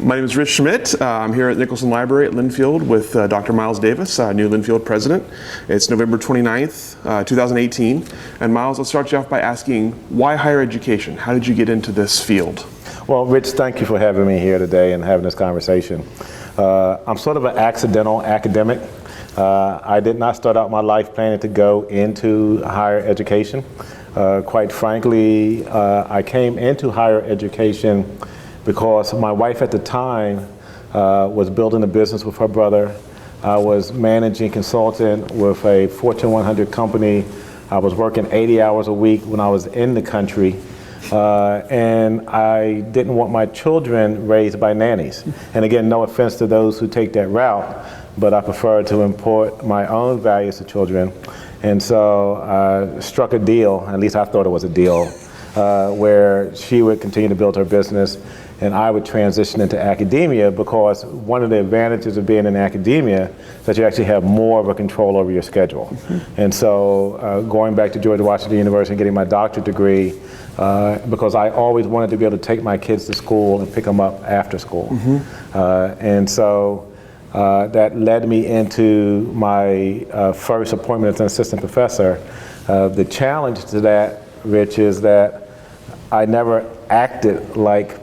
My name is Rich Schmidt. I'm here at Nicholson Library at Linfield with Dr. Miles Davis, new Linfield president. It's November 29th, 2018. And Miles, let's start you off by asking, why higher education? How did you get into this field? Well, Rich, thank you for having me here today and having this conversation. I'm sort of an accidental academic. I did not start out my life planning to go into higher education. Quite frankly, I came into higher education because my wife at the time was building a business with her brother. I was managing consultant with a Fortune 100 company. I was working 80 hours a week when I was in the country. And I didn't want my children raised by nannies. And again, no offense to those who take that route, but I prefer to import my own values to children. And so I struck a deal, at least I thought it was a deal, where she would continue to build her business and I would transition into academia, because one of the advantages of being in academia is that you actually have more of a control over your schedule. Mm-hmm. And so going back to George Washington University and getting my doctorate degree, because I always wanted to be able to take my kids to school and pick them up after school. Mm-hmm. And so that led me into my first appointment as an assistant professor. The challenge to that, Rich, is that I never acted like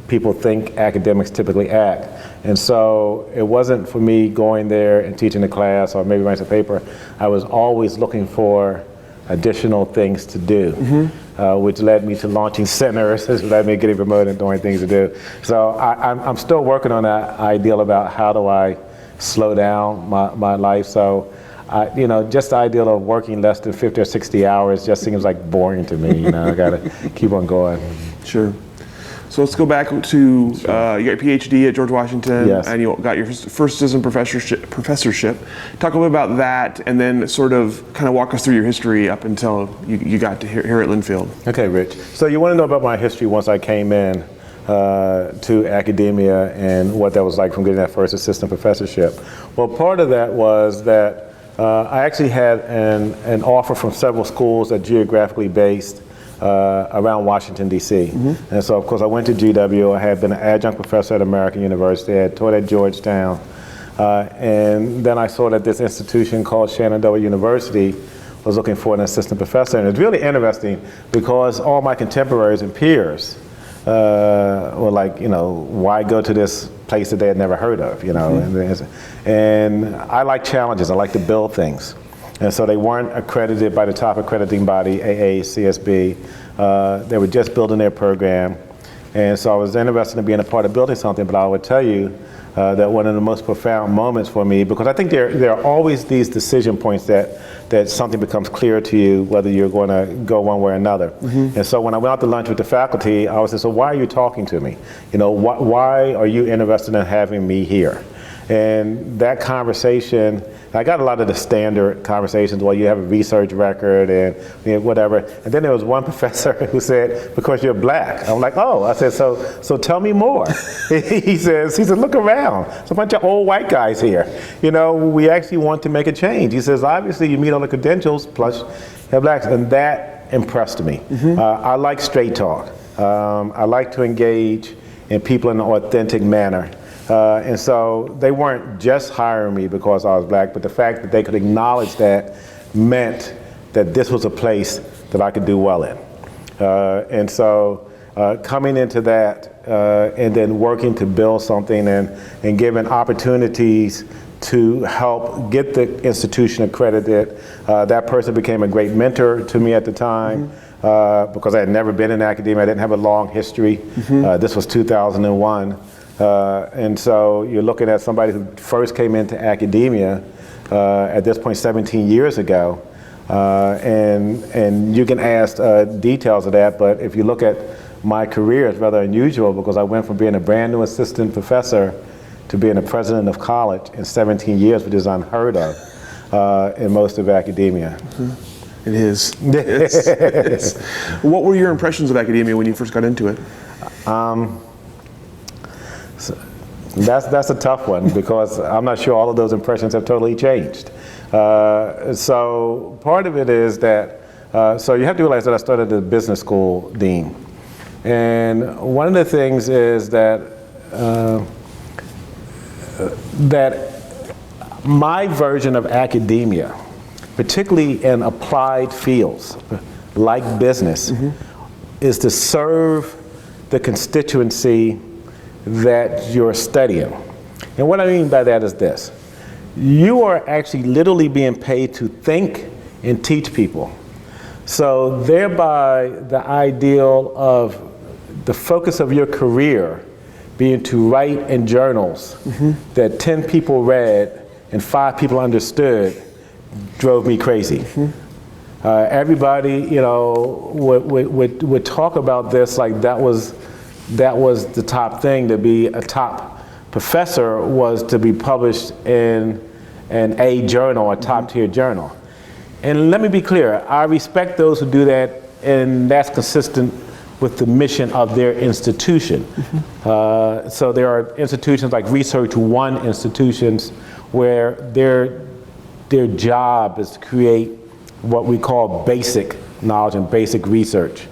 people think academics typically act. And so it wasn't for me going there and teaching a class or maybe writing a paper. I was always looking for additional things to do, mm-hmm. Which led me to launching centers, which led me to getting promoted and doing things to do. So I'm still working on that ideal about how do I slow down my life. So, just the ideal of working less than 50 or 60 hours just seems like boring to me. I gotta keep on going. Sure. So let's go back to, you got your PhD at George Washington, yes. And you got your first assistant professorship. Talk a little bit about that, and then sort of kind of walk us through your history up until you got to here at Linfield. Okay, Rich. So you want to know about my history once I came in to academia and what that was like from getting that first assistant professorship. Well, part of that was that I actually had an offer from several schools that geographically based around Washington, D.C. Mm-hmm. And so, of course, I went to GW. I had been an adjunct professor at American University. I had taught at Georgetown. And then I saw that this institution called Shenandoah University was looking for an assistant professor. And it's really interesting because all my contemporaries and peers were like, why go to this place that they had never heard of, Mm-hmm. And I like challenges. I like to build things. And so they weren't accredited by the top accrediting body, AA, CSB. They were just building their program. And so I was interested in being a part of building something, but I would tell you that one of the most profound moments for me, because I think there are always these decision points that something becomes clear to you, whether you're going to go one way or another. Mm-hmm. And so when I went out to lunch with the faculty, I was like, so why are you talking to me? Why are you interested in having me here? And that conversation, I got a lot of the standard conversations, well, you have a research record and whatever. And then there was one professor who said, because you're black. I'm like, oh. I said, so tell me more. He says, look around. There's a bunch of old white guys here. We actually want to make a change. He says, obviously you meet all the credentials, plus you have blacks. And that impressed me. Mm-hmm. I like straight talk. I like to engage in people in an authentic manner. And so they weren't just hiring me because I was black, but the fact that they could acknowledge that meant that this was a place that I could do well in. And so coming into that and then working to build something and giving opportunities to help get the institution accredited, that person became a great mentor to me at the time. Mm-hmm. Because I had never been in academia. I didn't have a long history. Mm-hmm. This was 2001. And so you're looking at somebody who first came into academia at this point 17 years ago, and you can ask details of that, but if you look at my career, it's rather unusual because I went from being a brand new assistant professor to being a president of college in 17 years, which is unheard of in most of academia. Mm-hmm. It is. Yes. What were your impressions of academia when you first got into it? So that's a tough one because I'm not sure all of those impressions have totally changed. So part of it is that, so you have to realize that I started as a business school dean. And one of the things is that that my version of academia, particularly in applied fields like business, is to serve the constituency that you're studying. And what I mean by that is this. You are actually literally being paid to think and teach people. So thereby the ideal of the focus of your career being to write in journals that 10 people read and 5 people understood drove me crazy. Everybody, would talk about this like that was the top thing. To be a top professor was to be published in an A journal, a top tier journal. And let me be clear, I respect those who do that, and that's consistent with the mission of their institution. So there are institutions like Research One institutions where their job is to create what we call basic knowledge and basic research.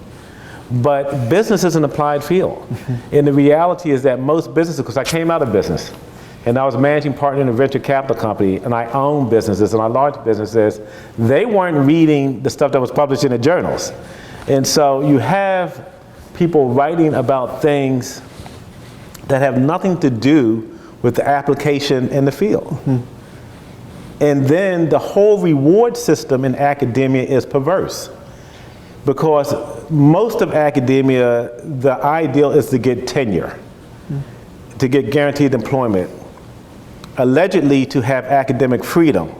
But business is an applied field. And the reality is that most businesses, because I came out of business, and I was managing partner in a venture capital company, and I owned businesses, and I launched businesses, they weren't reading the stuff that was published in the journals. And so you have people writing about things that have nothing to do with the application in the field. And then the whole reward system in academia is perverse. Because most of academia, the ideal is to get tenure, to get guaranteed employment, allegedly to have academic freedom.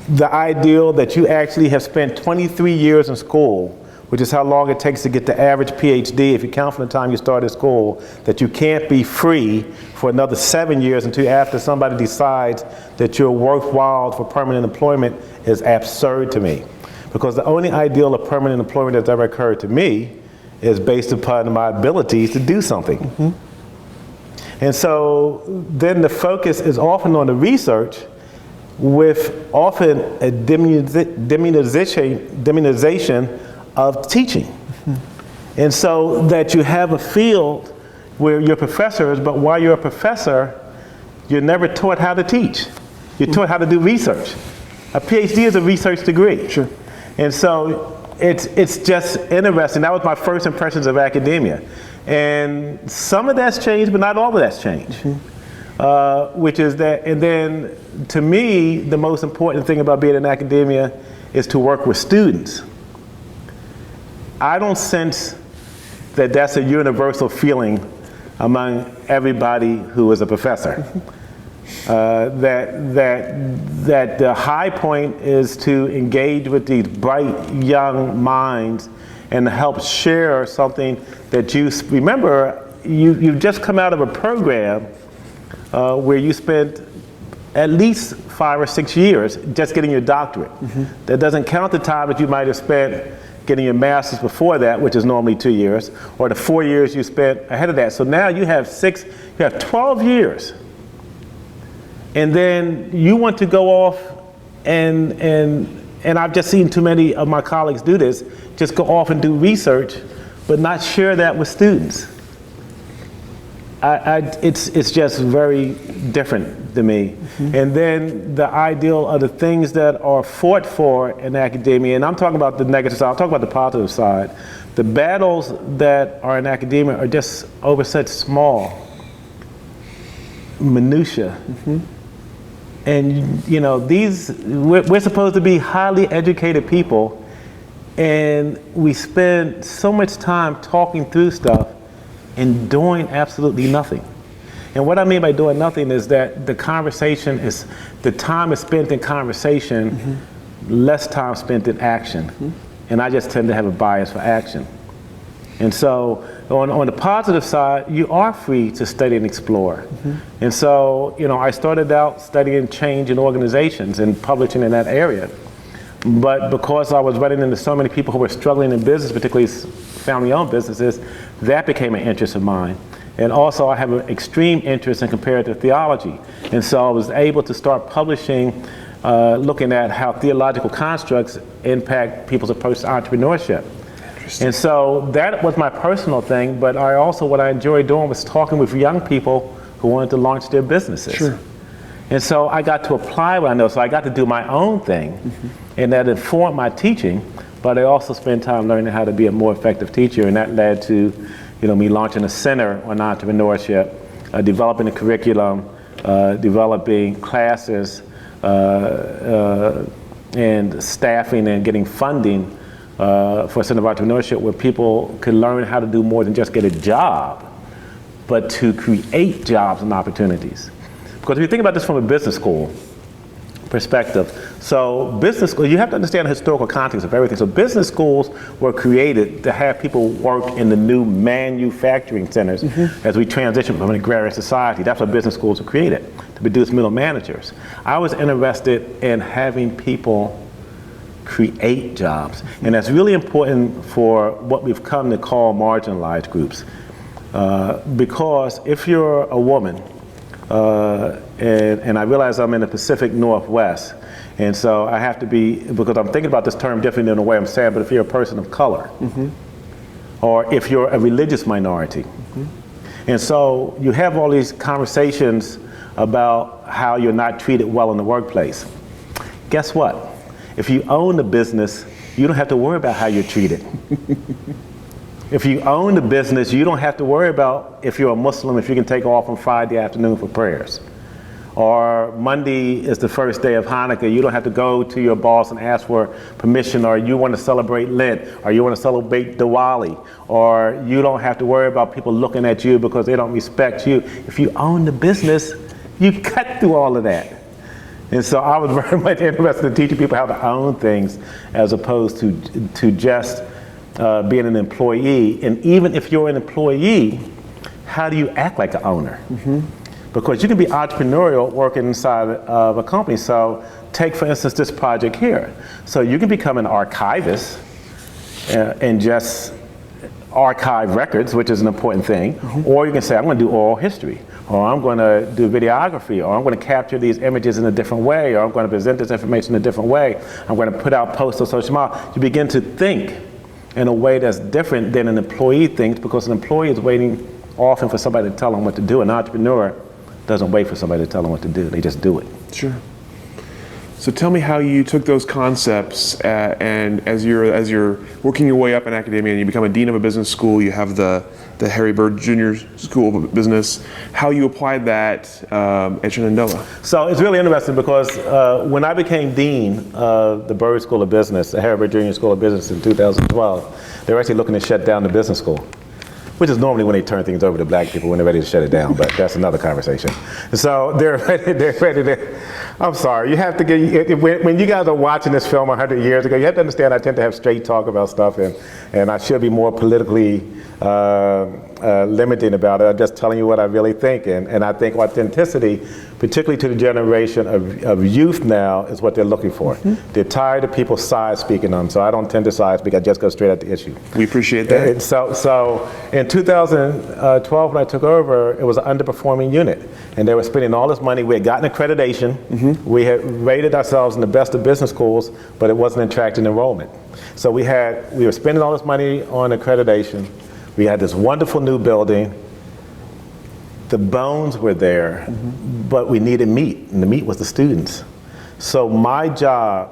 The ideal that you actually have spent 23 years in school, which is how long it takes to get the average PhD, if you count from the time you started school, that you can't be free for another 7 years until after somebody decides that you're worthwhile for permanent employment is absurd to me. Because the only ideal of permanent employment that's ever occurred to me is based upon my abilities to do something. And so then the focus is often on the research, with often a demonization of teaching. And so that you have a field where you're professors, but while you're a professor, you're never taught how to teach. You're taught how to do research. A PhD is a research degree. Sure. And so it's just interesting. That was my first impressions of academia. And some of that's changed, but not all of that's changed. Which is that, and then to me, the most important thing about being in academia is to work with students. I don't sense that that's a universal feeling among everybody who is a professor. That the high point is to engage with these bright young minds and help share something that you remember. You've just come out of a program where you spent at least 5 or 6 years just getting your doctorate. That doesn't count the time that you might have spent getting your master's before that, which is normally 2 years, or the 4 years you spent ahead of that. So now you have 12 years. And then you want to go off and I've just seen too many of my colleagues do this, just go off and do research, but not share that with students. It's just very different to me. And then the ideal of the things that are fought for in academia, and I'm talking about the negative side, I'll talk about the positive side. The battles that are in academia are just over such small minutia. And we're supposed to be highly educated people, and we spend so much time talking through stuff and doing absolutely nothing. And what I mean by doing nothing is that the time is spent in conversation, less time spent in action. And I just tend to have a bias for action. And so on the positive side, you are free to study and explore. And so, I started out studying change in organizations and publishing in that area. But because I was running into so many people who were struggling in business, particularly family-owned businesses, that became an interest of mine. And also I have an extreme interest in comparative theology. And so I was able to start publishing, looking at how theological constructs impact people's approach to entrepreneurship. Interesting. And so that was my personal thing, but what I enjoyed doing was talking with young people who wanted to launch their businesses. Sure. And so I got to apply what I know, so I got to do my own thing, and that informed my teaching, but I also spent time learning how to be a more effective teacher, and that led to me launching a center on entrepreneurship, developing a curriculum, developing classes, and staffing and getting funding for a center of entrepreneurship where people could learn how to do more than just get a job, but to create jobs and opportunities. Because if you think about this from a business school perspective, so business school, you have to understand the historical context of everything. So business schools were created to have people work in the new manufacturing centers as we transition from an agrarian society. That's what business schools were created, to produce middle managers. I was interested in having people create jobs. And that's really important for what we've come to call marginalized groups. Because if you're a woman, and I realize I'm in the Pacific Northwest, and so I have to be, because I'm thinking about this term differently in the way I'm saying, but if you're a person of color, or if you're a religious minority, and so you have all these conversations about how you're not treated well in the workplace. Guess what? If you own the business, you don't have to worry about how you're treated. If you own the business, you don't have to worry about if you're a Muslim, if you can take off on Friday afternoon for prayers. Or Monday is the first day of Hanukkah, you don't have to go to your boss and ask for permission, or you want to celebrate Lent, or you want to celebrate Diwali, or you don't have to worry about people looking at you because they don't respect you. If you own the business, you cut through all of that. And so I was very much interested in teaching people how to own things as opposed to just being an employee. And even if you're an employee, how do you act like an owner? Because you can be entrepreneurial working inside of a company. So take, for instance, this project here. So you can become an archivist and just archive records, which is an important thing. Or you can say, I'm going to do oral history, or I'm going to do videography, or I'm going to capture these images in a different way, or I'm going to present this information in a different way. I'm going to put out posts on social media. You begin to think in a way that's different than an employee thinks, because an employee is waiting often for somebody to tell them what to do. An entrepreneur doesn't wait for somebody to tell them what to do. They just do it. Sure. So tell me how you took those concepts and as you're working your way up in academia and you become a dean of a business school, you have the Harry Byrd Jr. School of Business, how you applied that at Shenandoah. So it's really interesting because when I became dean of the Byrd School of Business, the Harry Byrd Jr. School of Business in 2012, they were actually looking to shut down the business school, which is normally when they turn things over to black people when they're ready to shut it down, but that's another conversation. So they're ready to, I'm sorry, you have to get, when you guys are watching this film 100 years ago, you have to understand I tend to have straight talk about stuff, and I should be more politically limiting about it. I'm just telling you what I really think, and I think authenticity, particularly to the generation of youth now, is what they're looking for. They're tired of people side speaking them, so I don't tend to side speak, I just go straight at the issue. We appreciate that. And so in 2012 when I took over, it was an underperforming unit, and they were spending all this money. We had gotten accreditation, we had rated ourselves in the best of business schools, but it wasn't attracting enrollment. So we were spending all this money on accreditation. We had this wonderful new building. The bones were there, but we needed meat, and the meat was the students. So my job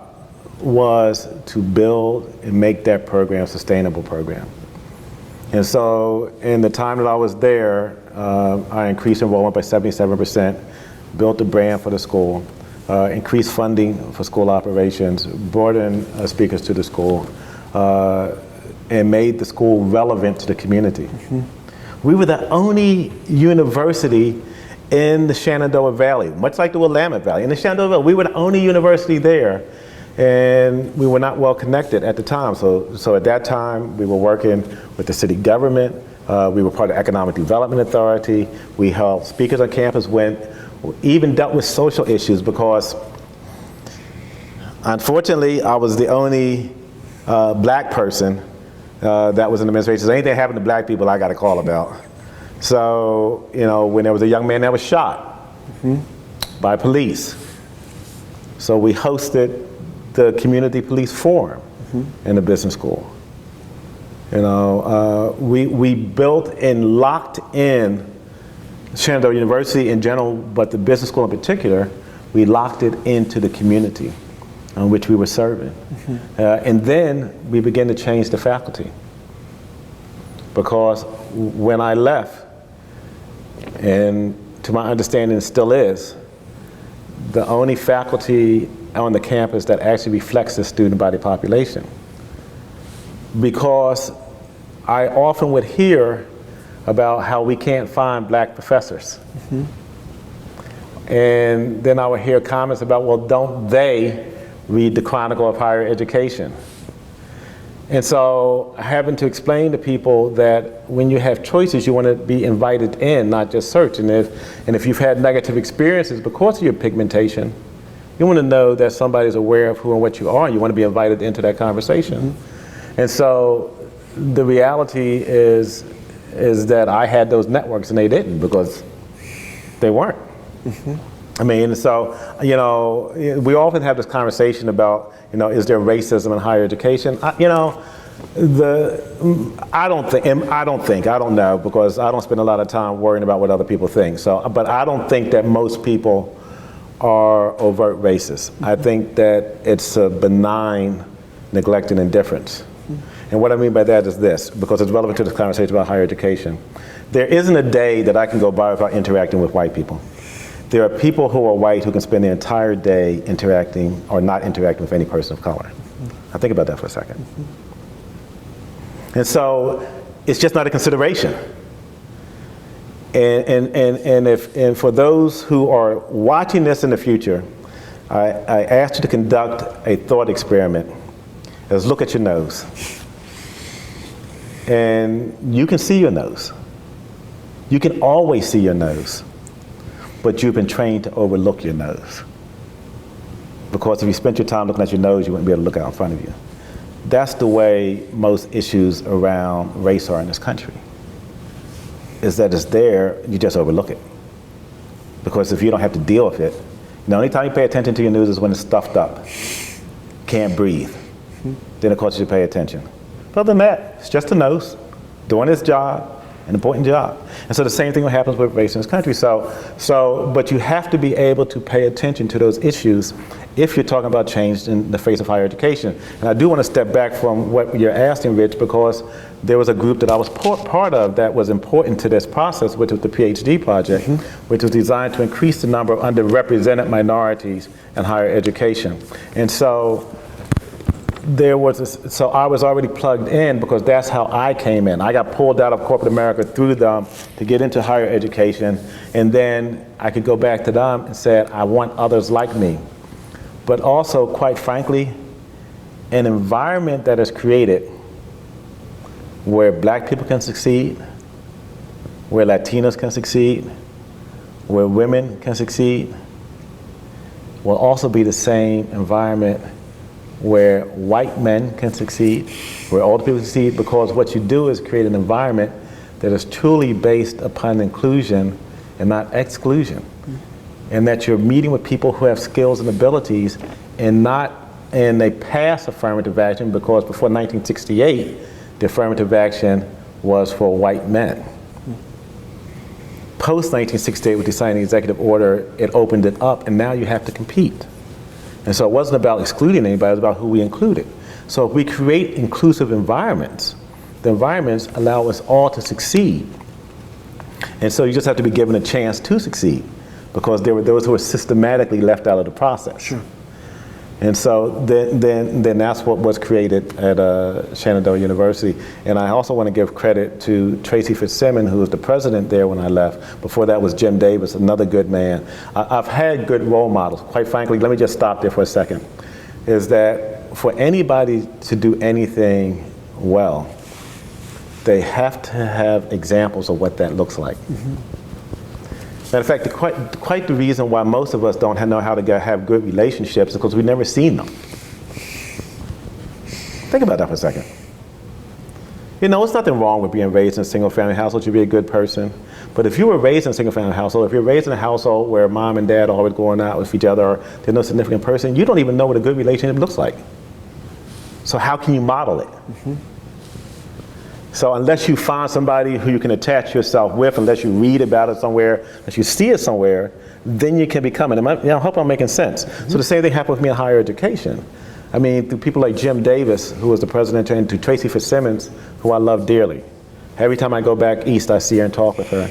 was to build and make that program a sustainable program. And so in the time that I was there, I increased enrollment by 77%, built a brand for the school, increased funding for school operations, brought in speakers to the school, and made the school relevant to the community. We were the only university in the Shenandoah Valley, much like the Willamette Valley. In the Shenandoah Valley, we were the only university there, and we were not well connected at the time. So at that time, we were working with the city government. We were part of the Economic Development Authority. We held speakers on campus, even dealt with social issues, because unfortunately, I was the only black person that was in the administration. So anything happened to black people, I got a call about. So, when there was a young man that was shot by police, so we hosted the community police forum in the business school. We built and locked in Shenandoah University in general, but the business school in particular, we locked it into the community on which we were serving. And then we began to change the faculty. Because when I left, and to my understanding it still is, the only faculty on the campus that actually reflects the student body population. Because I often would hear about how we can't find black professors. And then I would hear comments about, well, don't they read the Chronicle of Higher Education? And so having to explain to people that when you have choices, you want to be invited in, not just search. And if you've had negative experiences because of your pigmentation, you want to know that somebody's aware of who and what you are, and you want to be invited into that conversation. And so the reality is that I had those networks and they didn't, because they weren't. I mean, so, we often have this conversation about, is there racism in higher education? I don't know, because I don't spend a lot of time worrying about what other people think. So, but I don't think that most people are overt racist. I think that it's a benign neglect and indifference. And what I mean by that is this, because it's relevant to this conversation about higher education. There isn't a day that I can go by without interacting with white people. There are people who are white who can spend the entire day interacting or not interacting with any person of color. Now think about that for a second. And so it's just not a consideration. And for those who are watching this in the future, I ask you to conduct a thought experiment. Let's look at your nose. And you can see your nose. You can always see your nose. But you've been trained to overlook your nose. Because if you spent your time looking at your nose, you wouldn't be able to look out in front of you. That's the way most issues around race are in this country. Is that it's there, you just overlook it. Because if you don't have to deal with it, the only time you pay attention to your nose is when it's stuffed up, can't breathe. Then of course you should pay attention. But other than that, it's just a nose, doing its job, an important job. And so the same thing happens with race in this country. But you have to be able to pay attention to those issues if you're talking about change in the face of higher education. And I do want to step back from what you're asking, Rich, because there was a group that I was part of that was important to this process, which was the PhD project, which was designed to increase the number of underrepresented minorities in higher education. And so so I was already plugged in because that's how I came in. I got pulled out of corporate America through them to get into higher education, and then I could go back to them and say, I want others like me. But also, quite frankly, an environment that is created where black people can succeed, where Latinos can succeed, where women can succeed, will also be the same environment where white men can succeed, where older people succeed, because what you do is create an environment that is truly based upon inclusion and not exclusion. And that you're meeting with people who have skills and abilities and not in a past affirmative action, because before 1968, the affirmative action was for white men. Post 1968, with the signing executive order, it opened it up, and now you have to compete. And so it wasn't about excluding anybody, it was about who we included. So if we create inclusive environments, the environments allow us all to succeed. And so you just have to be given a chance to succeed, because there were those who were systematically left out of the process. Sure. And so then that's what was created at Shenandoah University. And I also want to give credit to Tracy Fitzsimmons, who was the president there when I left. Before that was Jim Davis, another good man. I've had good role models. Quite frankly, let me just stop there for a second, is that for anybody to do anything well, they have to have examples of what that looks like. Matter of fact, quite the reason why most of us don't know how to have good relationships is because we've never seen them. Think about that for a second. It's nothing wrong with being raised in a single-family household. You be a good person. But if you were raised in a single-family household, if you're raised in a household where mom and dad are always going out with each other, or there's no significant person, you don't even know what a good relationship looks like. So how can you model it? So unless you find somebody who you can attach yourself with, unless you read about it somewhere, unless you see it somewhere, then you can become it. I hope I'm making sense. So the same thing happened with me in higher education. I mean, through people like Jim Davis, who was the president, and to Tracy Fitzsimmons, who I love dearly. Every time I go back east, I see her and talk with her.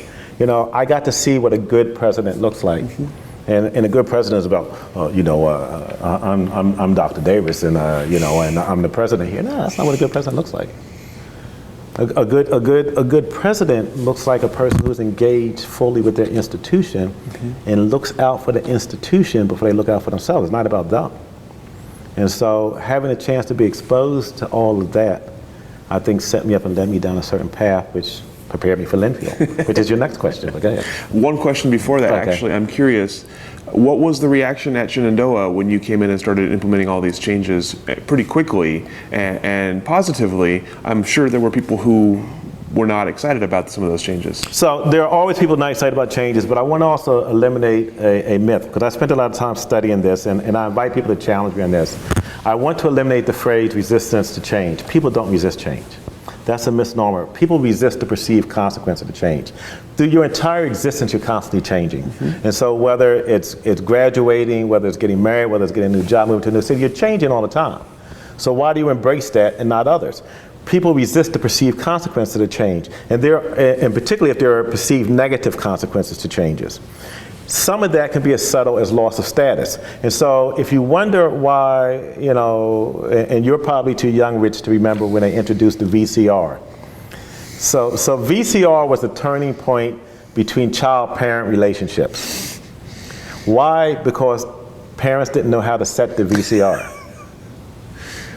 I got to see what a good president looks like. And a good president is about, I'm Dr. Davis, and and I'm the president here. No, that's not what a good president looks like. A good president looks like a person who's engaged fully with their institution and looks out for the institution before they look out for themselves. It's not about them. And so having a chance to be exposed to all of that, I think set me up and led me down a certain path, which prepared me for Linfield, which is your next question. But go ahead. One question before that, actually. I'm curious, what was the reaction at Shenandoah when you came in and started implementing all these changes pretty quickly and positively? I'm sure there were people who were not excited about some of those changes. So there are always people not excited about changes, but I want to also eliminate a myth, because I spent a lot of time studying this, and I invite people to challenge me on this. I want to eliminate the phrase resistance to change. People don't resist change. That's a misnomer. People resist the perceived consequence of the change. Through your entire existence, you're constantly changing. And so whether it's graduating, whether it's getting married, whether it's getting a new job, moving to a new city, you're changing all the time. So why do you embrace that and not others? People resist the perceived consequence of the change, and particularly if there are perceived negative consequences to changes. Some of that can be as subtle as loss of status. And so if you wonder why, and you're probably too young, Rich, to remember when they introduced the VCR. So VCR was the turning point between child-parent relationships. Why? Because parents didn't know how to set the VCR.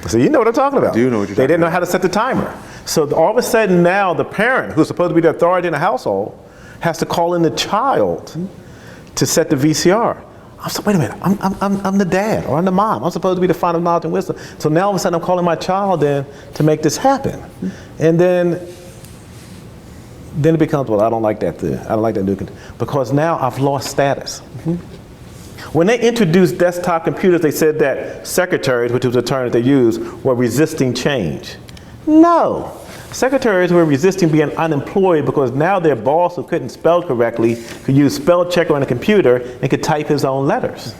So you know what I'm talking about. I do know what you're talking about. They didn't know how to set the timer. So all of a sudden now the parent, who's supposed to be the authority in the household, has to call in the child to set the VCR. I'm so, wait a minute, I'm the dad or I'm the mom. I'm supposed to be the fount of knowledge and wisdom. So now all of a sudden I'm calling my child in to make this happen. And then it becomes, well, I don't like that thing. I don't like that new, because now I've lost status. When they introduced desktop computers, they said that secretaries, which was a term that they used, were resisting change. No. Secretaries were resisting being unemployed because now their boss, who couldn't spell correctly, could use spell checker on a computer and could type his own letters.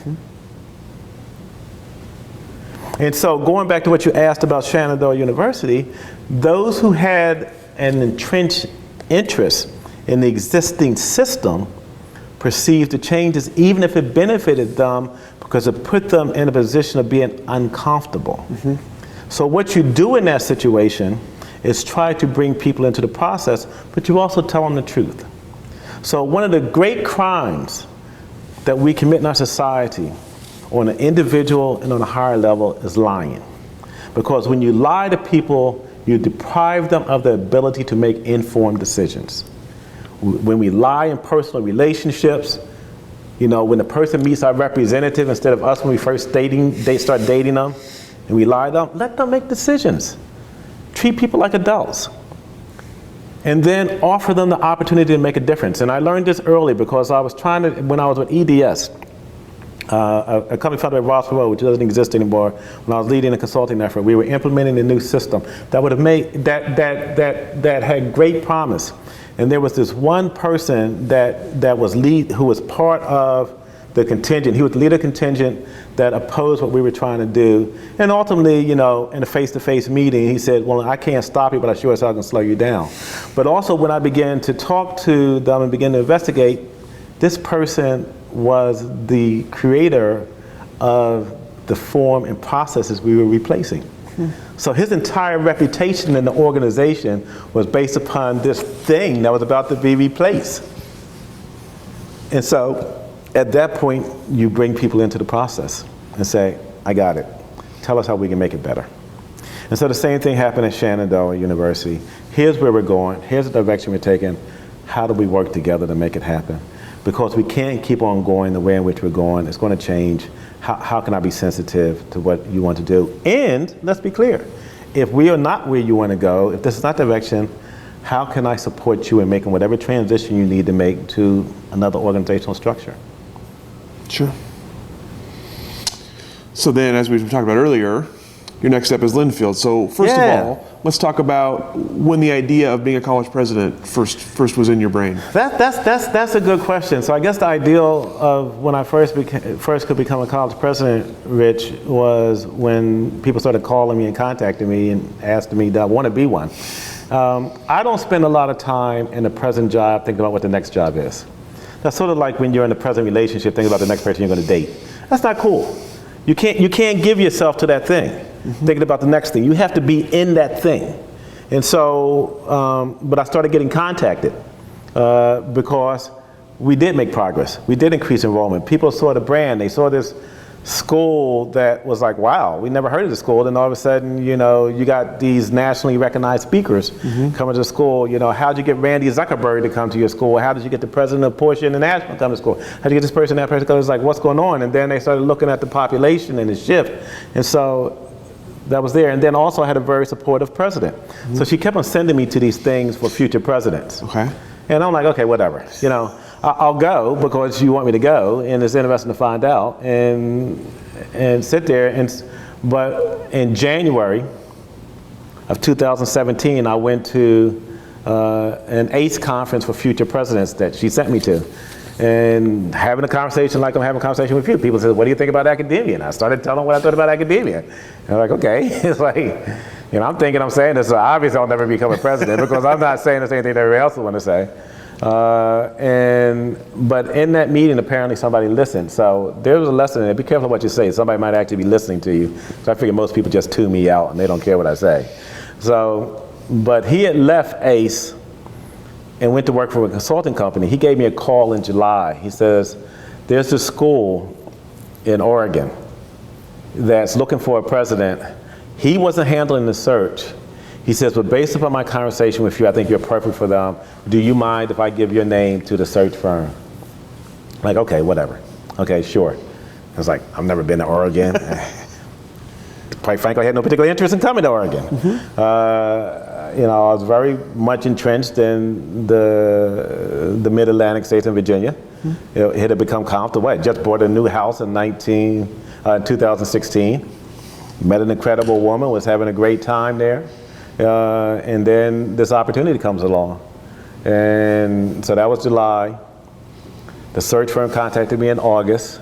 And so going back to what you asked about Shenandoah University, those who had an entrenched interest in the existing system perceived the changes, even if it benefited them, because it put them in a position of being uncomfortable. So what you do in that situation is try to bring people into the process, but you also tell them the truth. So one of the great crimes that we commit in our society on an individual and on a higher level is lying. Because when you lie to people, you deprive them of the ability to make informed decisions. When we lie in personal relationships, when the person meets our representative instead of us when we first start dating them, and we lie to them, let them make decisions. Treat people like adults. And then offer them the opportunity to make a difference. And I learned this early because I was when I was with EDS, a company founded by Ross Perot, which doesn't exist anymore, when I was leading a consulting effort, we were implementing a new system that would have made, that had great promise. And there was this one person who was part of the contingent. He was the leader of the contingent that opposed what we were trying to do. And ultimately, in a face-to-face meeting, he said, well, I can't stop you, but I sure as hell can slow you down. But also when I began to talk to them and begin to investigate, this person was the creator of the form and processes we were replacing. So his entire reputation in the organization was based upon this thing that was about to be replaced. And so at that point, you bring people into the process and say, I got it. Tell us how we can make it better. And so the same thing happened at Shenandoah University. Here's where we're going. Here's the direction we're taking. How do we work together to make it happen? Because we can't keep on going the way in which we're going. It's going to change. How can I be sensitive to what you want to do? And let's be clear. If we are not where you want to go, if this is not the direction, how can I support you in making whatever transition you need to make to another organizational structure? Sure. So then, as we talked about earlier, your next step is Linfield. So first of all, let's talk about when the idea of being a college president first was in your brain. That's a good question. So I guess the ideal of when I first could become a college president, Rich, was when people started calling me and contacting me and asking me, do I want to be one? I don't spend a lot of time in the present job thinking about what the next job is. That's sort of like when you're in the present relationship thinking about the next person you're going to date. That's not cool. You can't give yourself to that thing, thinking about the next thing. You have to be in that thing. And so, but I started getting contacted because we did make progress. We did increase enrollment. People saw the brand. They saw this school that was like, wow, we never heard of the school. And all of a sudden, you know, you got these nationally recognized speakers coming to the school. You know, how'd you get Randy Zuckerberg to come to your school? How did you get the president of Porsche International to come to school? How'd you get this person, that person? It was like, what's going on? And then they started looking at the population and the shift. And so that was there. And then also I had a very supportive president. So she kept on sending me to these things for future presidents. Okay. And I'm like, okay, whatever. You know, I'll go because you want me to go, and it's interesting to find out and sit there. But in January of 2017, I went to an ACE conference for future presidents that she sent me to, and having a conversation like I'm having a conversation with you. People said, "What do you think about academia?" And I started telling them what I thought about academia. And I'm like, okay, it's like, you know, I'm saying this. So obviously, I'll never become a president because I'm not saying the same thing that everybody else would want to say. But in that meeting, apparently somebody listened. So there was a lesson in it. Be careful what you say. Somebody might actually be listening to you. So I figure most people just tune me out and they don't care what I say. So, but he had left ACE and went to work for a consulting company. He gave me a call in July. He says, there's this school in Oregon that's looking for a president. He wasn't handling the search. He says, but based upon my conversation with you, I think you're perfect for them. Do you mind if I give your name to the search firm? Like, okay, whatever. Okay, sure. I was like, I've never been to Oregon. Quite frankly, I had no particular interest in coming to Oregon. You know, I was very much entrenched in the mid-Atlantic states and Virginia. It had become comfortable. I just bought a new house in 2016. Met an incredible woman, was having a great time there. And then this opportunity comes along. And so that was July. The search firm contacted me in August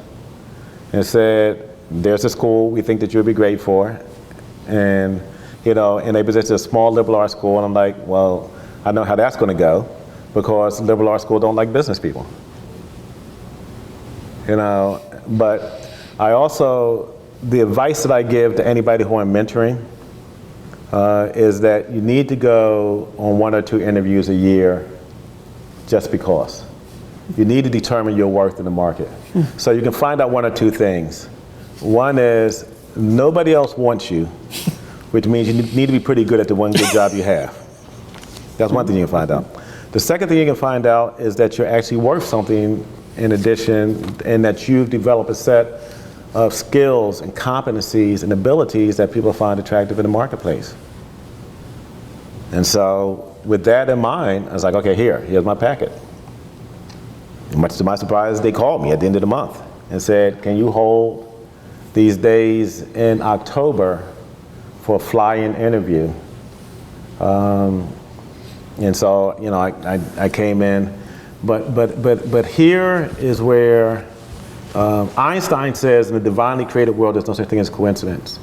and said, there's a school we think that you'd be great for. And, you know, and they presented a small liberal arts school. And I'm like, well, I know how that's going to go because liberal arts schools don't like business people. You know, but I also, the advice that I give to anybody who I'm mentoring is that you need to go on 1 or 2 interviews a year just because. You need to determine your worth in the market. So you can find out 1 or 2 things. One is nobody else wants you, which means you need to be pretty good at the one good job you have. That's one thing you can find out. The second thing you can find out is that you're actually worth something in addition, and that you've developed a set of skills and competencies and abilities that people find attractive in the marketplace. And so with that in mind, I was like, okay, here's my packet. Much to my surprise, they called me at the end of the month and said, can you hold these days in October for a fly-in interview? And so, you know, I came in, but here is where Einstein says in the divinely created world, there's no such thing as coincidence.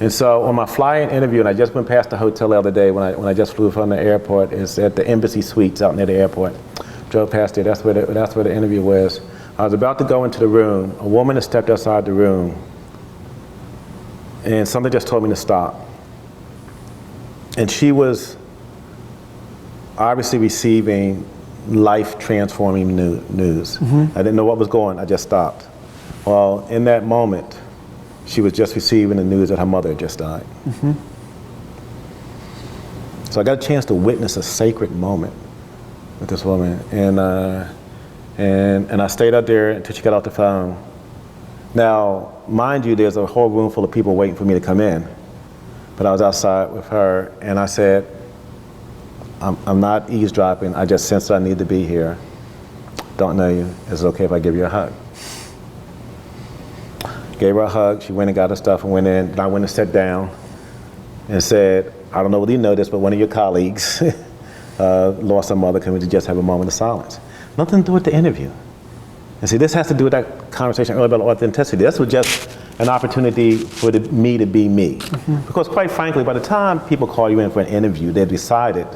And so on my fly-in interview, and I just went past the hotel the other day when I just flew from the airport, it's at the Embassy Suites out near the airport. Drove past there, that's where the interview was. I was about to go into the room. A woman had stepped outside the room, and something just told me to stop. And she was obviously receiving life-transforming news. I didn't know what was going on, I just stopped. Well, in that moment, she was just receiving the news that her mother had just died. So I got a chance to witness a sacred moment with this woman, and I stayed out there until she got off the phone. Now, mind you, there's a whole room full of people waiting for me to come in, but I was outside with her, and I said, I'm not eavesdropping, I just sensed that I need to be here. Don't know you, is it okay if I give you a hug? Gave her a hug, she went and got her stuff and went in, and I went and sat down and said, I don't know whether you know this, but one of your colleagues lost a mother. Can we just have a moment of silence? Nothing to do with the interview. And see, this has to do with that conversation earlier about authenticity. This was just an opportunity for me to be me. Because quite frankly, by the time people call you in for an interview, they've decided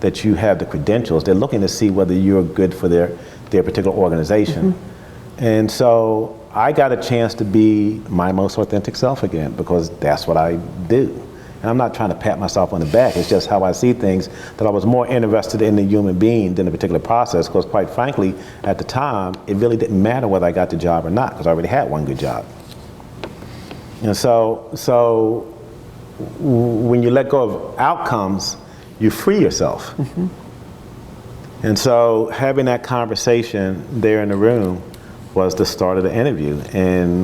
that you have the credentials. They're looking to see whether you're good for their particular organization. And so I got a chance to be my most authentic self again, because that's what I do. And I'm not trying to pat myself on the back. It's just how I see things, that I was more interested in the human being than the particular process, because quite frankly, at the time, it really didn't matter whether I got the job or not, because I already had one good job. And so when you let go of outcomes, you free yourself. And so having that conversation there in the room was the start of the interview. And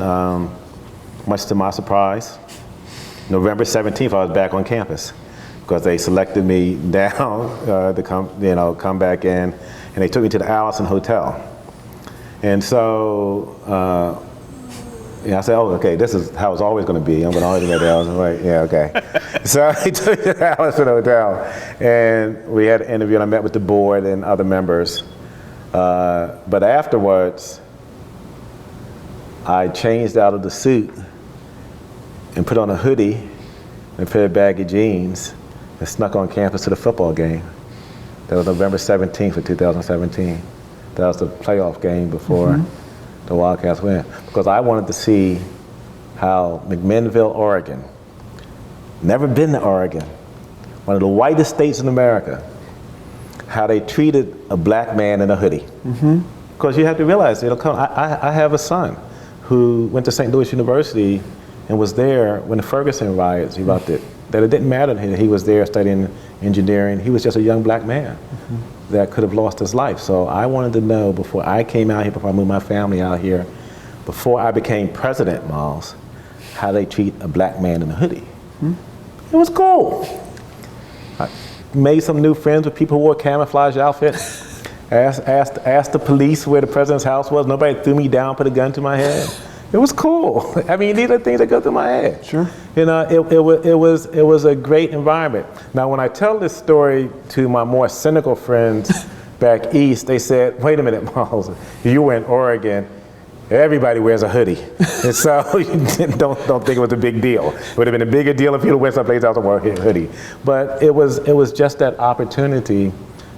much to my surprise, November 17th, I was back on campus, because they selected me down to come back in, and they took me to the Allison Hotel. And so I said, oh, okay, this is how it's always going to be. I'm going to always go there. I was like, yeah, okay. So he took me to the Allison Hotel, and we had an interview, and I met with the board and other members. But afterwards, I changed out of the suit and put on a hoodie and a pair of baggy jeans and snuck on campus to the football game. That was November 17th of 2017. That was the playoff game before the Wildcats win. Because I wanted to see how McMinnville, Oregon, never been to Oregon, one of the whitest states in America, how they treated a black man in a hoodie. Because you have to realize, I have a son who went to St. Louis University and was there when the Ferguson riots erupted. That it didn't matter to him. He was there studying engineering. He was just a young black man that could have lost his life. So I wanted to know, before I came out here, before I moved my family out here, before I became president, Miles, how they treat a black man in a hoodie. It was cool. I made some new friends with people who wore camouflage outfits. Asked the police where the president's house was. Nobody threw me down, put a gun to my head. It was cool. I mean, these are things that go through my head. Sure. You know, it was a great environment. Now, when I tell this story to my more cynical friends back east, they said, "Wait a minute, Miles, you were in Oregon. Everybody wears a hoodie, and so don't think it was a big deal. It would have been a bigger deal if you went someplace else and wore a hoodie." But it was just that opportunity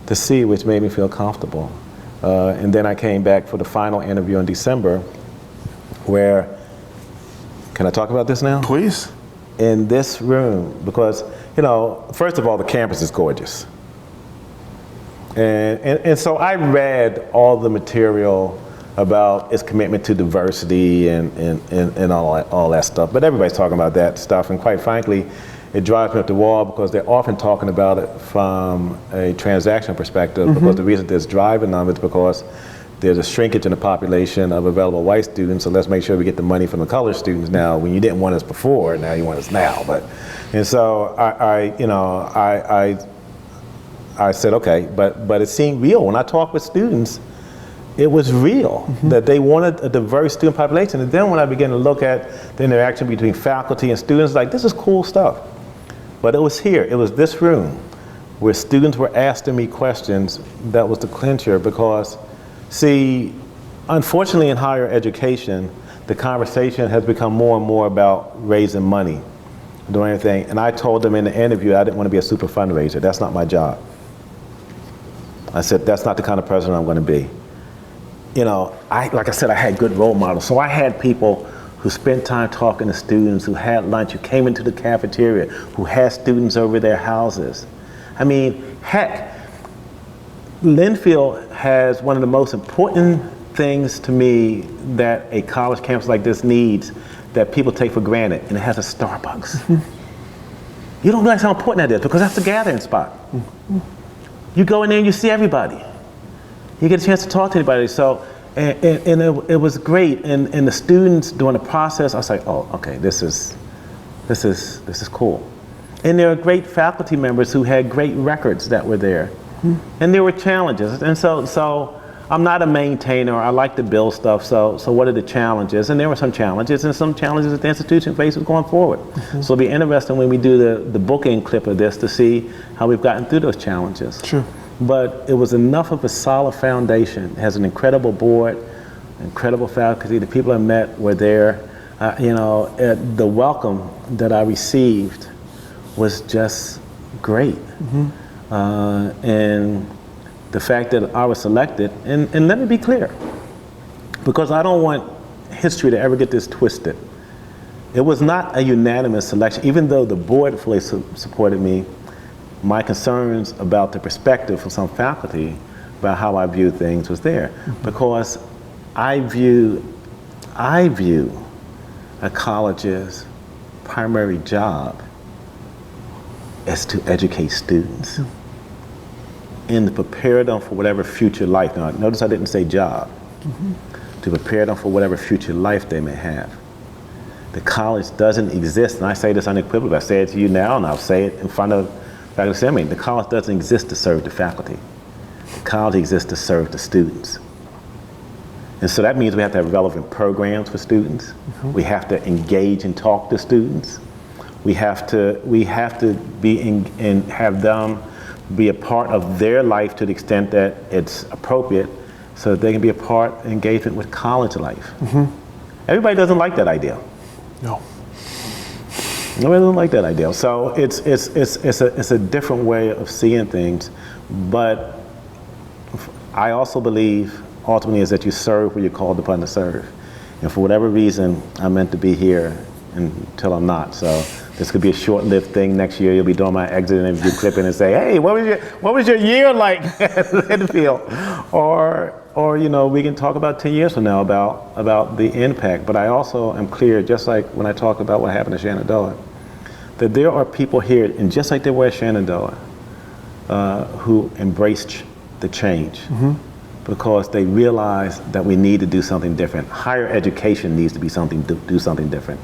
to see, which made me feel comfortable. And then I came back for the final interview in December, where, can I talk about this now? Please. In this room, because, first of all, the campus is gorgeous. And so I read all the material about its commitment to diversity and all that stuff. But everybody's talking about that stuff, and quite frankly, it drives me up the wall, because they're often talking about it from a transactional perspective, because the reason there's driving them is because there's a shrinkage in the population of available white students, so let's make sure we get the money from the colored students now. When you didn't want us before, now you want us now. And so I said, okay, but it seemed real. When I talked with students, it was real that they wanted a diverse student population. And then when I began to look at the interaction between faculty and students, like, this is cool stuff. But it was here, it was this room, where students were asking me questions that was the clincher, because, see, unfortunately in higher education, the conversation has become more and more about raising money, doing anything. And I told them in the interview I didn't want to be a super fundraiser. That's not my job. I said, that's not the kind of president I'm going to be. Like I said, I had good role models. So I had people who spent time talking to students, who had lunch, who came into the cafeteria, who had students over their houses. I mean, heck, Linfield has one of the most important things to me that a college campus like this needs, that people take for granted, and it has a Starbucks. You don't realize how important that is, because that's the gathering spot. You go in there and you see everybody. You get a chance to talk to anybody. So, and it was great. And the students during the process, I was like, oh, okay, this is cool. And there are great faculty members who had great records that were there. And there were challenges. And so I'm not a maintainer. I like to build stuff. So what are the challenges? And there were some challenges, and some challenges that the institution faces going forward. So it'll be interesting when we do the bookend clip of this to see how we've gotten through those challenges. Sure. But it was enough of a solid foundation. It has an incredible board, incredible faculty. The people I met were there. The welcome that I received was just great. And the fact that I was selected, and let me be clear, because I don't want history to ever get this twisted. It was not a unanimous selection, even though the board fully supported me. My concerns about the perspective of some faculty about how I view things was there, because I view a college's primary job is to educate students and to prepare them for whatever future life. Now, notice I didn't say job. To prepare them for whatever future life they may have. The college doesn't exist, and I say this unequivocally. I say it to you now, and I'll say it in front of faculty assembly. The college doesn't exist to serve the faculty. The college exists to serve the students. And so that means we have to have relevant programs for students. We have to engage and talk to students. We have to be and have them be a part of their life to the extent that it's appropriate, so that they can be a part of engagement with college life. Everybody doesn't like that idea. No. Nobody doesn't like that idea. So it's a different way of seeing things, but I also believe ultimately is that you serve where you're called upon to serve. And for whatever reason, I'm meant to be here until I'm not. So this could be a short-lived thing. Next year, you'll be doing my exit interview clipping and say, "Hey, what was your year like at Linfield?" Or we can talk about 10 years from now about the impact. But I also am clear, just like when I talk about what happened at Shenandoah, that there are people here, and just like there were at Shenandoah, who embraced the change. Because they realize that we need to do something different. Higher education needs to be do something different.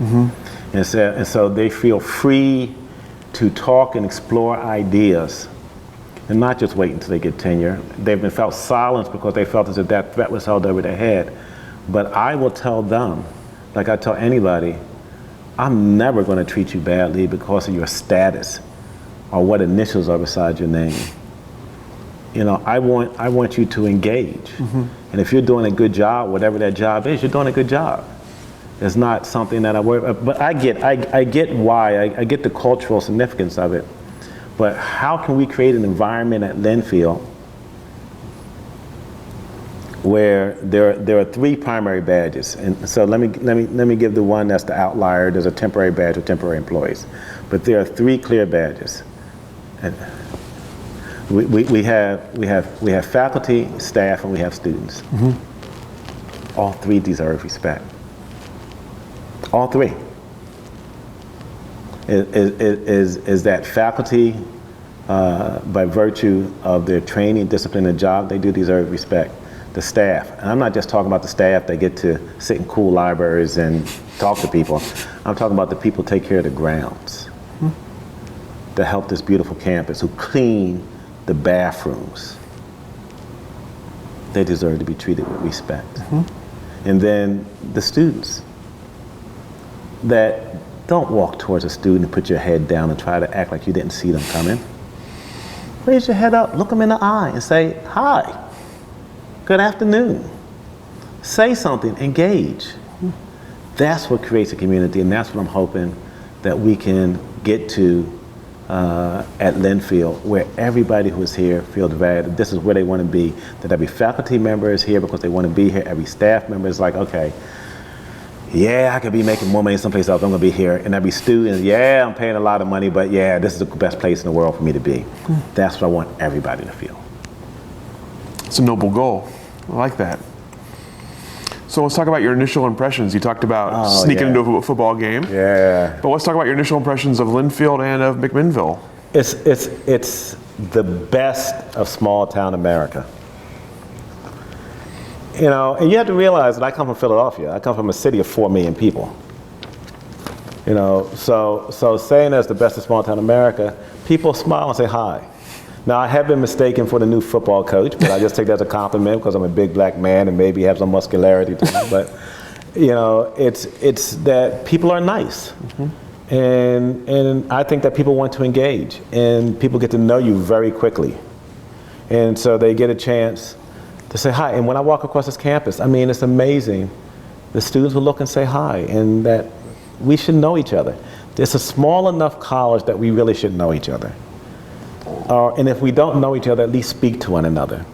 And so they feel free to talk and explore ideas and not just wait until they get tenure. They've been felt silenced because they felt as if that threat was held over their head. But I will tell them, like I tell anybody, I'm never going to treat you badly because of your status or what initials are beside your name. I want you to engage. And if you're doing a good job, whatever that job is, you're doing a good job. It's not something that I worry about. But I get why, I get the cultural significance of it. But how can we create an environment at Linfield where there are three primary badges? And so let me give the one that's the outlier. There's a temporary badge for temporary employees. But there are three clear badges. And we have faculty, staff, and we have students. All three deserve respect. All three. Is that faculty, by virtue of their training, discipline, and job, they do deserve respect. The staff, and I'm not just talking about the staff that get to sit in cool libraries and talk to people. I'm talking about the people who take care of the grounds, that help this beautiful campus, who clean the bathrooms. They deserve to be treated with respect. And then the students that don't walk towards a student and put your head down and try to act like you didn't see them coming. Raise your head up, look them in the eye and say, "Hi, good afternoon." Say something, engage. That's what creates a community, and that's what I'm hoping that we can get to at Linfield, where everybody who is here feels valued. This is where they want to be. That every faculty member is here because they want to be here. Every staff member is like, okay, yeah, I could be making more money someplace else. I'm going to be here. And every student, yeah, I'm paying a lot of money, but yeah, this is the best place in the world for me to be. That's what I want everybody to feel. It's a noble goal. I like that. So let's talk about your initial impressions. You talked about sneaking into a football game. Yeah. But let's talk about your initial impressions of Linfield and of McMinnville. It's the best of small town America. And you have to realize that I come from Philadelphia. I come from a city of 4 million people. So saying that's the best of small town America, people smile and say hi. Now, I have been mistaken for the new football coach, but I just take that as a compliment because I'm a big black man and maybe have some muscularity to me. But, you know, it's that people are nice. And I think that people want to engage, and people get to know you very quickly. And so they get a chance to say hi. And when I walk across this campus, I mean, it's amazing. The students will look and say hi, and that we should know each other. It's a small enough college that we really should know each other. And if we don't know each other, at least speak to one another.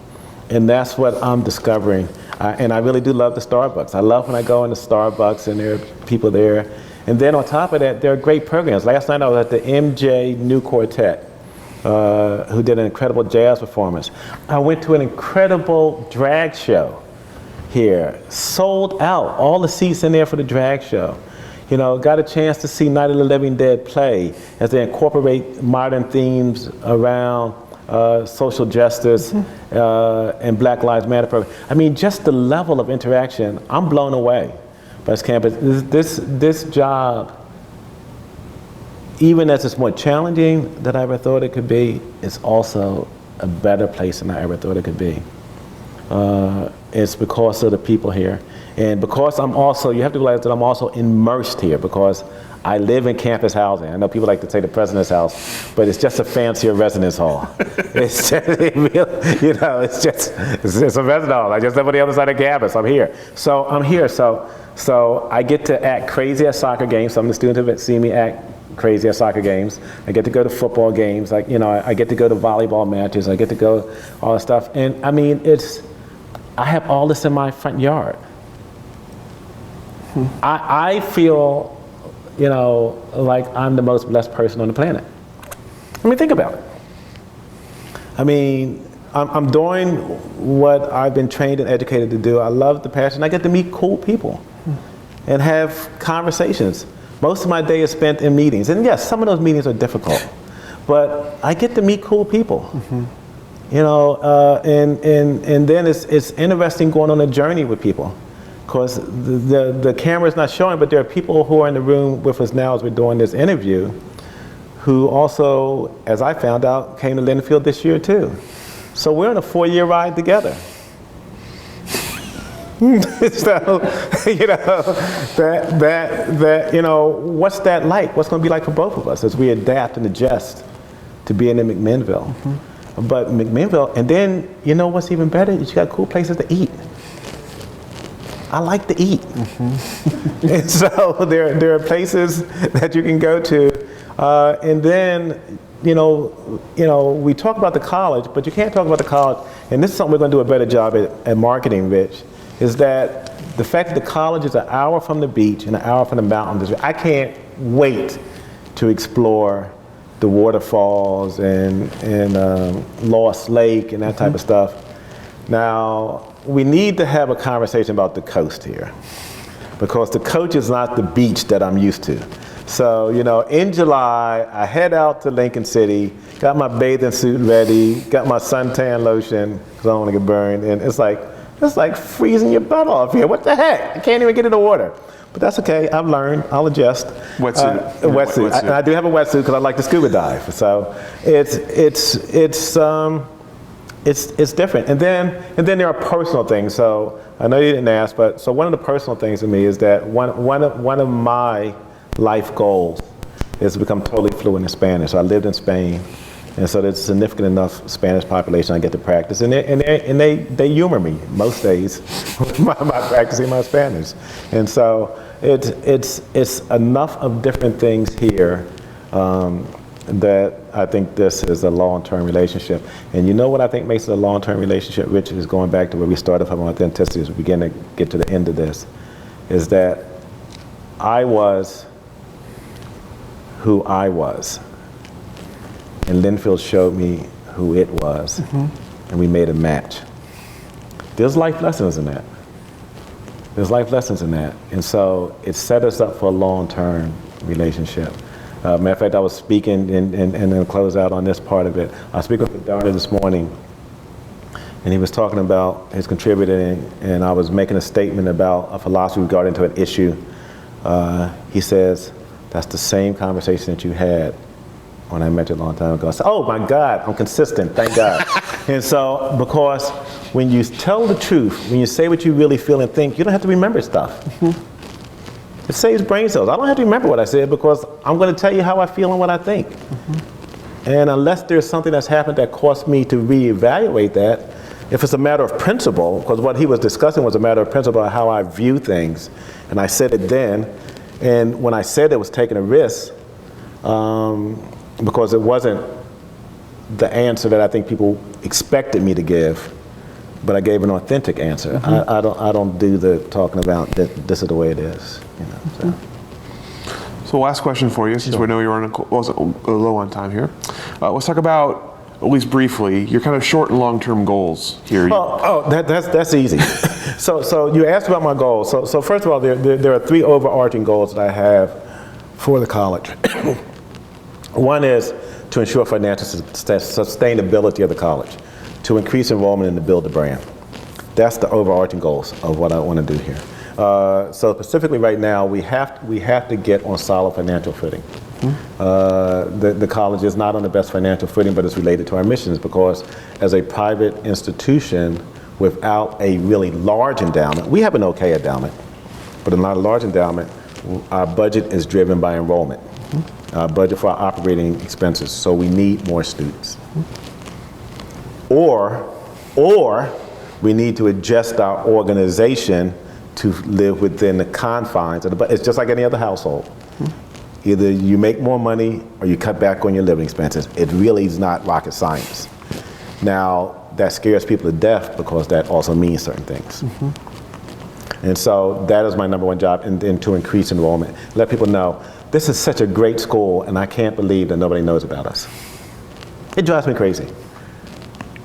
And that's what I'm discovering. And I really do love the Starbucks. I love when I go into Starbucks and there are people there. And then on top of that, there are great programs. Last night I was at the MJ New Quartet, who did an incredible jazz performance. I went to an incredible drag show here, sold out, all the seats in there for the drag show. You know, got a chance to see Night of the Living Dead play as they incorporate modern themes around social justice and Black Lives Matter program. I mean, just the level of interaction, I'm blown away by this campus. This job, even as it's more challenging than I ever thought it could be, it's also a better place than I ever thought it could be. It's because of the people here. And because I'm also, you have to realize that I'm also immersed here because I live in campus housing. I know people like to say the president's house, but it's just a fancier residence hall. It's just, you know, it's a residence hall. I just live on the other side of campus. I'm here. So I'm here. So I get to act crazy at soccer games. Some of the students have seen me act crazy at soccer games. I get to go to football games. Like, you know, I get to go to volleyball matches. I get to go all that stuff. And I mean, I have all this in my front yard. I feel, you know, like I'm the most blessed person on the planet. I mean, think about it. I mean, I'm doing what I've been trained and educated to do. I love the passion. I get to meet cool people and have conversations. Most of my day is spent in meetings. And yes, some of those meetings are difficult, but I get to meet cool people. You know, and then it's interesting going on a journey with people. Because the camera's not showing, but there are people who are in the room with us now as we're doing this interview who also, as I found out, came to Linfield this year too. So we're on a 4-year ride together. So, you know, that, you know, what's that like? What's going to be like for both of us as we adapt and adjust to being in McMinnville? But McMinnville, and then, you know what's even better? You got cool places to eat. I like to eat. And so there are places that you can go to. And then, you know, we talk about the college, but you can't talk about the college, and this is something we're going to do a better job at marketing, Rich, is that the fact that the college is an hour from the beach and an hour from the mountains. I can't wait to explore the waterfalls and Lost Lake and that type of stuff. Now, we need to have a conversation about the coast here because the coast is not the beach that I'm used to. So, you know, in July, I head out to Lincoln City, got my bathing suit ready, got my suntan lotion because I don't want to get burned, and it's like freezing your butt off here. What the heck? I can't even get in the water. But that's okay, I've learned, I'll adjust. Wetsuit. Wetsuit. I do have a wetsuit because I like to scuba dive. So it's different. And then there are personal things. So I know you didn't ask, but so one of the personal things to me is that one of my life goals is to become totally fluent in Spanish. So I lived in Spain, and so there's a significant enough Spanish population I get to practice. And they humor me most days by practicing my Spanish. And so it's enough of different things here that I think this is a long-term relationship. And you know what I think makes it a long-term relationship, Rich, is going back to where we started from authenticity as we begin to get to the end of this, is that I was who I was. And Linfield showed me who it was, and we made a match. There's life lessons in that. There's life lessons in that. And so it set us up for a long-term relationship. Matter of fact, I was speaking, and then close out on this part of it. I was speaking with Darna this morning, and he was talking about his contributing, and I was making a statement about a philosophy regarding to an issue. He says, that's the same conversation that you had when I met you a long time ago. I said, oh my God, I'm consistent, thank God. And so, because when you tell the truth, when you say what you really feel and think, you don't have to remember stuff. It saves brain cells. I don't have to remember what I said because I'm going to tell you how I feel and what I think. And unless there's something that's happened that caused me to reevaluate that, if it's a matter of principle, because what he was discussing was a matter of principle of how I view things, and I said it then, and when I said it was taking a risk, because it wasn't the answer that I think people expected me to give, but I gave an authentic answer. I don't do the talking about that this is the way it is. You know, so last question for you, since we know you're on low on time here. Let's talk about, at least briefly, your kind of short and long-term goals here. That's easy. so you asked about my goals. So first of all, there are 3 overarching goals that I have for the college. One is to ensure financial sustainability of the college, to increase enrollment and to build the brand. That's the overarching goals of what I want to do here. So specifically right now, we have to get on solid financial footing. The college is not on the best financial footing, but it's related to our missions, because as a private institution without a really large endowment, we have an okay endowment, but not a large endowment, our budget is driven by enrollment. Our budget for our operating expenses, so we need more students. Or we need to adjust our organization to live within the confines of the budget. It's just like any other household. Either you make more money or you cut back on your living expenses. It really is not rocket science. Now, that scares people to death because that also means certain things. And so that is my number one job, and to increase enrollment. Let people know, this is such a great school, and I can't believe that nobody knows about us. It drives me crazy.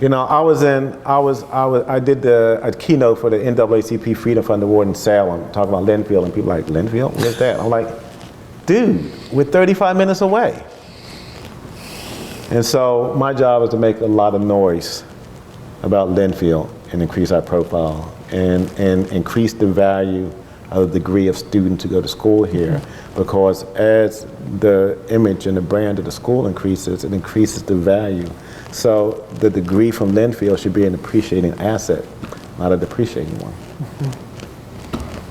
You know, I did a keynote for the NAACP Freedom Fund Award in Salem, talking about Linfield, and people are like, Linfield, where's that? I'm like, dude, we're 35 minutes away. And so my job is to make a lot of noise about Linfield and increase our profile and increase the value of the degree of students who go to school here, because as the image and the brand of the school increases, it increases the value. So the degree from Linfield should be an appreciating asset, not a depreciating one.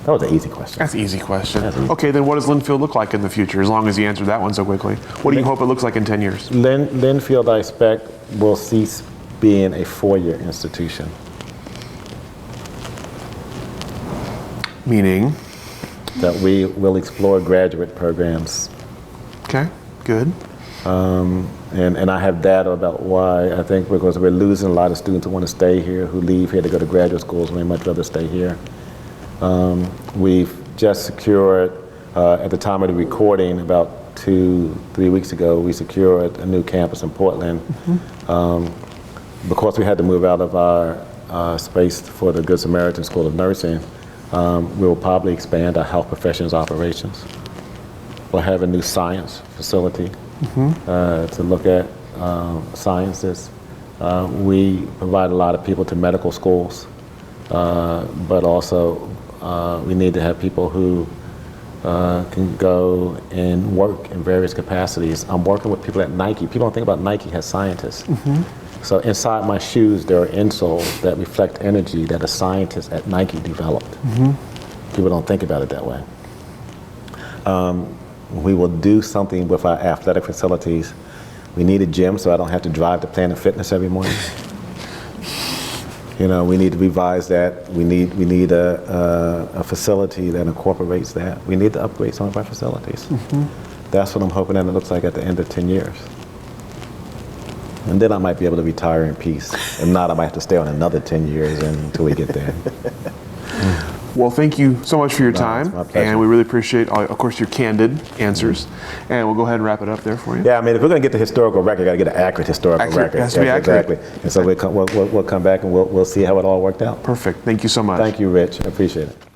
That was an easy question. That's an easy question. Okay, then what does Linfield look like in the future, as long as you answered that one so quickly? What do you hope it looks like in 10 years? Linfield, I expect, will cease being a 4-year institution. Meaning? That we will explore graduate programs. Okay, good. And I have data about why. I think because we're losing a lot of students who want to stay here, who leave here to go to graduate schools when they much rather stay here. We've just secured, at the time of the recording, about 2-3 weeks ago, we secured a new campus in Portland. Because we had to move out of our space for the Good Samaritan School of Nursing, we will probably expand our health professions operations. We'll have a new science facility to look at sciences. We provide a lot of people to medical schools, but also we need to have people who can go and work in various capacities. I'm working with people at Nike. People don't think about Nike has scientists. So inside my shoes, there are insoles that reflect energy that a scientist at Nike developed. People don't think about it that way. We will do something with our athletic facilities. We need a gym so I don't have to drive to Planet Fitness every morning. You know, we need to revise that. We need a facility that incorporates that. We need to upgrade some of our facilities. That's what I'm hoping that it looks like at the end of 10 years. And then I might be able to retire in peace. If not, I might have to stay on another 10 years until we get there. Well, thank you so much for your time. It's my pleasure. And we really appreciate, of course, your candid answers. And we'll go ahead and wrap it up there for you. Yeah, I mean, if we're going to get the historical record, got to get an accurate historical record. It has to be accurate. Exactly. And so we'll come back and we'll see how it all worked out. Perfect. Thank you so much. Thank you, Rich. I appreciate it.